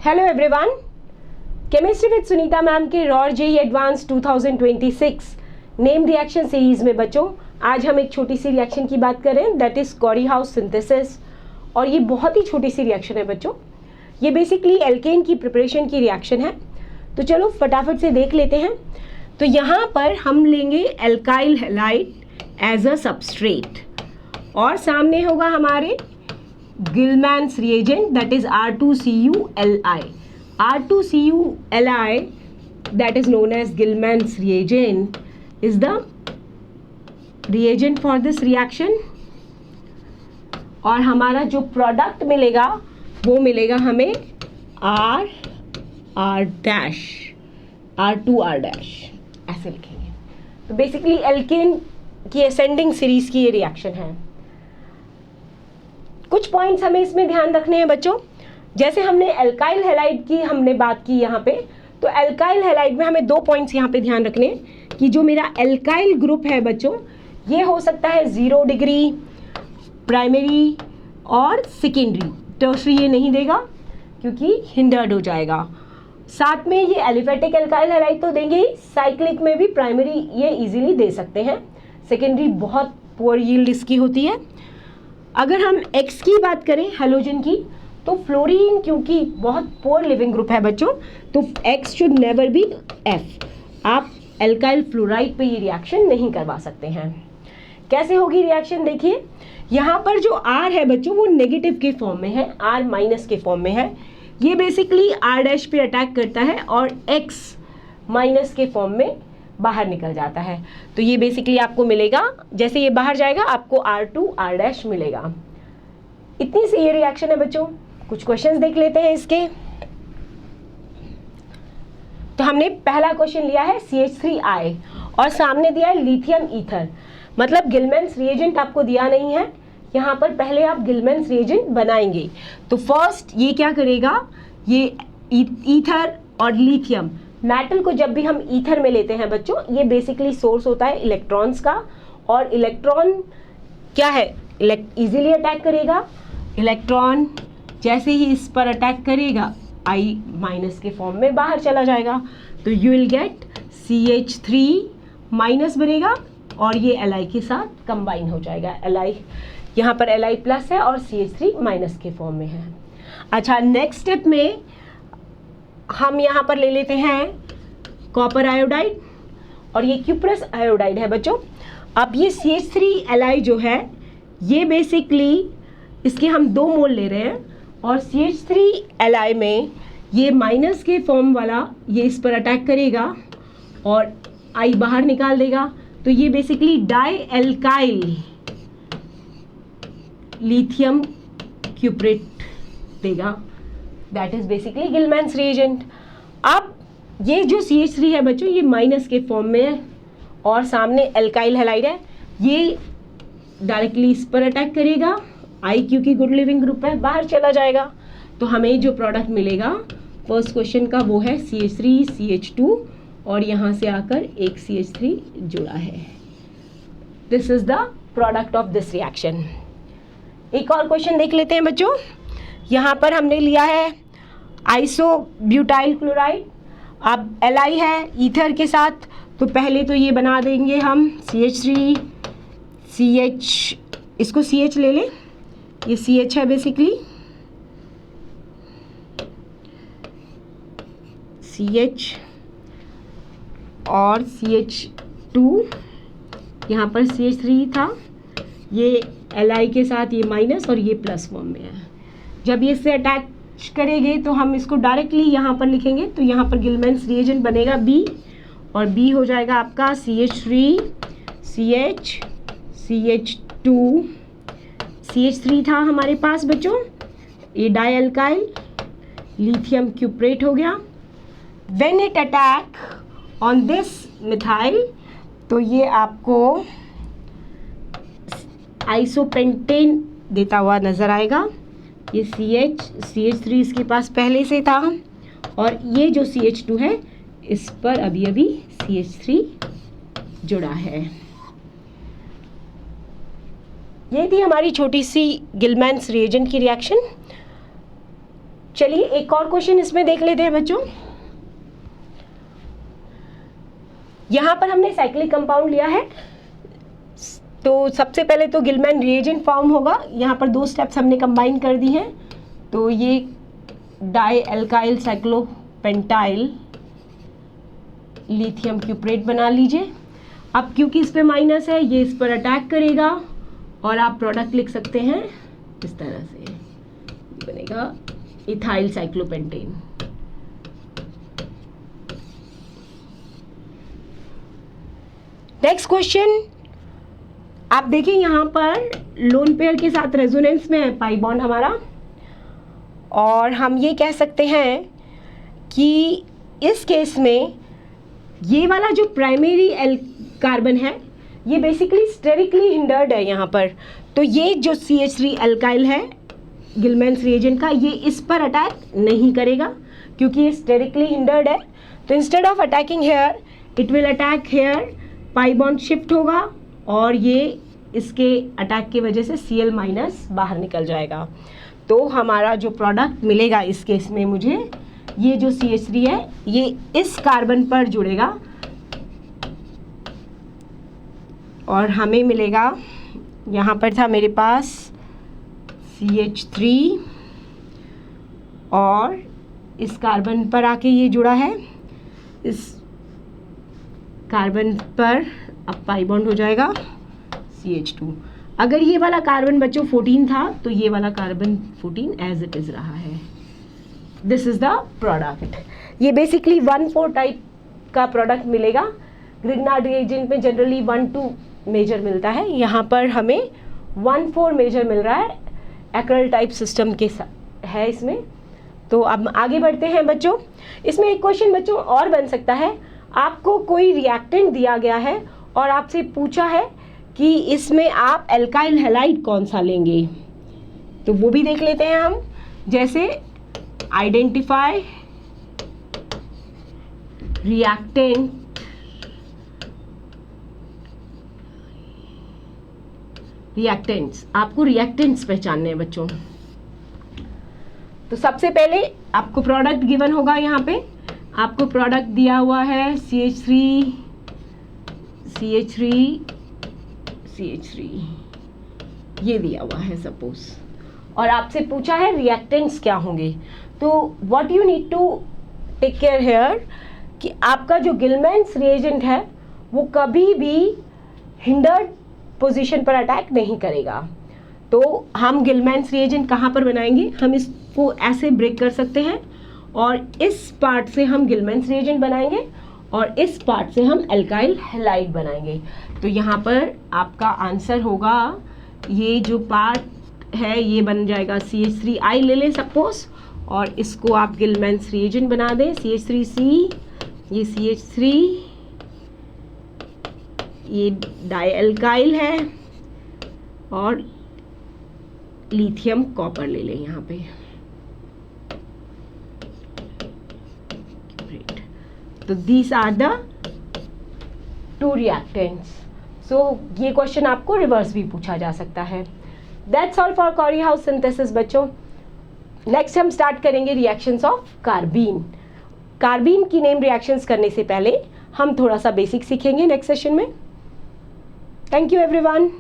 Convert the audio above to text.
Hello everyone, chemistry with Sunita ma'am के roar JEE advance 2026 name reaction series में बच्चों आज हम एक छोटी सी रिएक्शन की बात कर रहे हैं, that is Carry house synthesis. और ये बहुत ही छोटी सी रिएक्शन है बच्चों, ये बेसिकली एल्केन की प्रिपरेशन की रिएक्शन है। तो चलो फटाफट से देख लेते हैं। तो यहाँ पर हम लेंगे alkyl halide as a substrate और सामने होगा हमारे Gilman's reagent that is R2CuLi। R2CuLi that is known as Gilman's reagent is the reagent for this reaction। और हमारा जो प्रोडक्ट मिलेगा वो मिलेगा हमें R2R ऐसे लिखेंगे। तो बेसिकली एल्केन की असेंडिंग सीरीज की ये रिएक्शन है। कुछ पॉइंट्स हमें इसमें ध्यान रखने हैं बच्चों। जैसे हमने एल्काइल हैलाइड की हमने बात की यहाँ पे, तो एल्काइल हैलाइड में हमें 2 पॉइंट्स यहाँ पे ध्यान रखने हैं कि जो मेरा एल्काइल ग्रुप है बच्चों, ये हो सकता है 0 डिग्री, प्राइमरी और सेकेंडरी। टर्शरी ये नहीं देगा क्योंकि हिंडर्ड हो जाएगा। साथ में ये एलिफेटिक एल्काइल हैलाइड तो देंगे ही, साइक्लिक में भी प्राइमरी ये इजीली दे सकते हैं, सेकेंडरी बहुत पुअर यील्ड इसकी होती है। अगर हम X की बात करें हैलोजन की, तो फ्लोरीन क्योंकि बहुत पुअर लिविंग ग्रुप है बच्चों, तो X should never be F। आप एल्काइल फ्लोराइड पे ये रिएक्शन नहीं करवा सकते हैं। कैसे होगी रिएक्शन देखिए, यहाँ पर जो R है बच्चों वो नेगेटिव के फॉर्म में है, R माइनस के फॉर्म में है। ये बेसिकली R' पे अटैक करता है और X माइनस के फॉर्म में बाहर निकल जाता है। तो ये बेसिकली आपको मिलेगा, जैसे ये बाहर जाएगा आपको R2R' मिलेगा। इतनी सी ये रिएक्शन है बच्चों। कुछ क्वेश्चंस देख लेते हैं इसके। तो हमने पहला क्वेश्चन लिया है CH3I और सामने दिया है लिथियम ईथर, मतलब गिलमैन्स रिएजेंट आपको दिया नहीं है। यहाँ पर पहले आप गिलमैन्स रिएजेंट बनाएंगे। तो फर्स्ट ये क्या करेगा, ये ईथर और लिथियम मेटल को जब भी हम ईथर में लेते हैं बच्चों, ये बेसिकली सोर्स होता है इलेक्ट्रॉन्स का, और इलेक्ट्रॉन क्या है, इजीली अटैक करेगा। इलेक्ट्रॉन जैसे ही इस पर अटैक करेगा I माइनस के फॉर्म में बाहर चला जाएगा। तो you will get CH3 minus बनेगा और ये Li के साथ कंबाइन हो जाएगा। Li यहाँ पर Li प्लस है और CH3 माइनस के फॉर्म में है। अच्छा, नेक्स्ट स्टेप में हम यहाँ पर ले लेते हैं कॉपर आयोडाइड और ये क्यूप्रस आयोडाइड है बच्चों। अब ये CH3Li जो है ये बेसिकली इसके हम 2 मोल ले रहे हैं और CH3Li में ये माइनस के फॉर्म वाला ये इस पर अटैक करेगा और I बाहर निकाल देगा। तो ये बेसिकली डाई एल्काइल लिथियम क्यूप्रेट देगा, दैट इज बेसिकली गिलमैन्स रिएजेंट। अब ये जो CH3 है बच्चों ये माइनस के फॉर्म में है और सामने एल्काइल हैलाइड है, ये डायरेक्टली इस पर अटैक करेगा। I क्योंकि गुड लिविंग ग्रुप है बाहर चला जाएगा। तो हमें जो प्रोडक्ट मिलेगा फर्स्ट क्वेश्चन का वो है CH3 CH2 और यहाँ से आकर एक CH3 जुड़ा है। This is the product of this reaction. एक और क्वेश्चन देख लेते हैं बच्चों। यहाँ पर हमने लिया है आइसोब्यूटाइल क्लोराइड। अब Li है ईथर के साथ, तो पहले तो ये बना देंगे हम CH3 CH, इसको CH ले लें, ये CH है बेसिकली, CH और CH2, यहाँ पर CH3 था, ये Li के साथ ये माइनस और ये प्लस फॉर्म में है। जब ये इससे अटैच करेंगे तो हम इसको डायरेक्टली यहाँ पर लिखेंगे, तो यहाँ पर गिलमैन्स रिएजेंट बनेगा B और B हो जाएगा आपका CH3 CH CH2। CH3 था हमारे पास बच्चों, ये डाई एल्काइल लिथियम क्यूप्रेट हो गया। When it attack on this methyl, तो ये आपको आइसोपेंटेन देता हुआ नजर आएगा। ये CH3 इसके पास पहले से था और ये जो CH2 है इस पर अभी अभी CH3 जुड़ा है। ये थी हमारी छोटी सी गिलमैन्स रिएजेंट की रिएक्शन। चलिए एक और क्वेश्चन इसमें देख लेते हैं बच्चों। यहाँ पर हमने साइक्लिक कंपाउंड लिया है, तो सबसे पहले तो गिलमैन रिएजेंट फॉर्म होगा। यहाँ पर 2 स्टेप्स हमने कंबाइन कर दी हैं, तो ये डाई एल्काइल साइक्लोपेंटाइल लिथियम क्यूप्रेट बना लीजिए। अब क्योंकि इस पे माइनस है, ये इस पर अटैक करेगा और आप प्रोडक्ट लिख सकते हैं इस तरह से, बनेगा इथाइल साइक्लोपेंटेन। नेक्स्ट क्वेश्चन आप देखिए, यहाँ पर लोन पेयर के साथ रेजोनेंस में है पाई बॉन्ड हमारा, और हम ये कह सकते हैं कि इस केस में ये वाला जो प्राइमरी एल कार्बन है ये बेसिकली स्टेरिकली हिंडर्ड है यहाँ पर। तो ये जो CH3 एल्काइल है गिलमैन्स रिएजेंट का, ये इस पर अटैक नहीं करेगा क्योंकि ये स्टेरिकली हिंडर्ड है। तो instead of attacking here it will attack here, pi bond shift होगा और ये इसके अटैक की वजह से Cl माइनस बाहर निकल जाएगा। तो हमारा जो प्रोडक्ट मिलेगा इस केस में मुझे, ये जो CH3 है ये इस कार्बन पर जुड़ेगा और हमें मिलेगा, यहाँ पर था मेरे पास CH3 और इस कार्बन पर आके ये जुड़ा है, इस कार्बन पर अब पाई बॉन्ड हो जाएगा CH2। अगर ये वाला कार्बन बच्चों 14 था तो ये वाला कार्बन 14 एज इट इज़ रहा है। This is the product. ये बेसिकली 1,4 टाइप का प्रोडक्ट मिलेगा। ग्रिग्नार्ड रिएजेंट में जनरली 1,2 मेजर मिलता है, यहाँ पर हमें 1,4 मेजर मिल रहा है। एक्रल टाइप सिस्टम के है इसमें। तो अब आगे बढ़ते हैं बच्चों। इसमें एक क्वेश्चन बच्चों और बन सकता है, आपको कोई रिएक्टेंट दिया गया है और आपसे पूछा है कि इसमें आप एल्काइल हैलाइड कौन सा लेंगे, तो वो भी देख लेते हैं हम। जैसे आइडेंटिफाई रिएक्टेंट, रिएक्टेंट्स, आपको रिएक्टेंट्स पहचानने हैं बच्चों। तो सबसे पहले आपको प्रोडक्ट गिवन होगा, यहाँ पे आपको प्रोडक्ट दिया हुआ है CH3 ये दिया हुआ है सपोज, और आपसे पूछा है रिएक्टेंट्स क्या होंगे। तो what you need to take care here कि आपका जो गिलमैन्स रिएजेंट है वो कभी भी हिंडर्ड पोजीशन पर अटैक नहीं करेगा। तो हम गिलमैन्स रिएजेंट कहाँ पर बनाएंगे, हम इसको ऐसे ब्रेक कर सकते हैं और इस पार्ट से हम गिलमैन्स रिएजेंट बनाएंगे और इस पार्ट से हम एल्काइल हैलाइड बनाएंगे। तो यहाँ पर आपका आंसर होगा, ये जो पार्ट है ये बन जाएगा CH3I ले लें सपोज, और इसको आप गिलमैन्स रिएजेंट बना दें CH3C, ये CH3, ये डाइएल्काइल है और लिथियम कॉपर ले लें यहाँ पे। तो दीज आर द 2 रिएक्टेंट्स। सो ये क्वेश्चन आपको रिवर्स भी पूछा जा सकता है। That's all for Carry house synthesis बच्चों। नेक्स्ट हम स्टार्ट करेंगे रिएक्शंस ऑफ कार्बीन। कार्बीन की नेम रिएक्शंस करने से पहले हम थोड़ा सा बेसिक सीखेंगे नेक्स्ट सेशन में। Thank you everyone.